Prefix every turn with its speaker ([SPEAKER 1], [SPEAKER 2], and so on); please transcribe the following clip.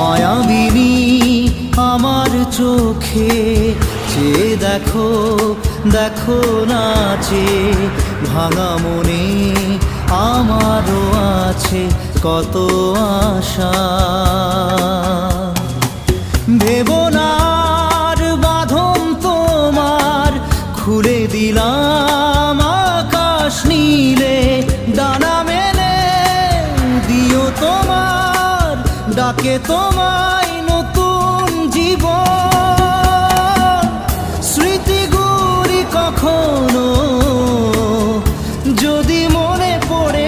[SPEAKER 1] মায়াবিনী আমার চোখে চেয়ে দেখো, দেখো নাচে ভাঙা মনে আমারও আছে কত আশা। ভেবো না আর বাঁধন তোমার, খুলে দিলাম আকাশ নীলে, ডানা মেলে দিও তোমার ডাকে তোমায় নতুন জীবন। স্মৃতিগুলি কখনো যদি মনে পড়ে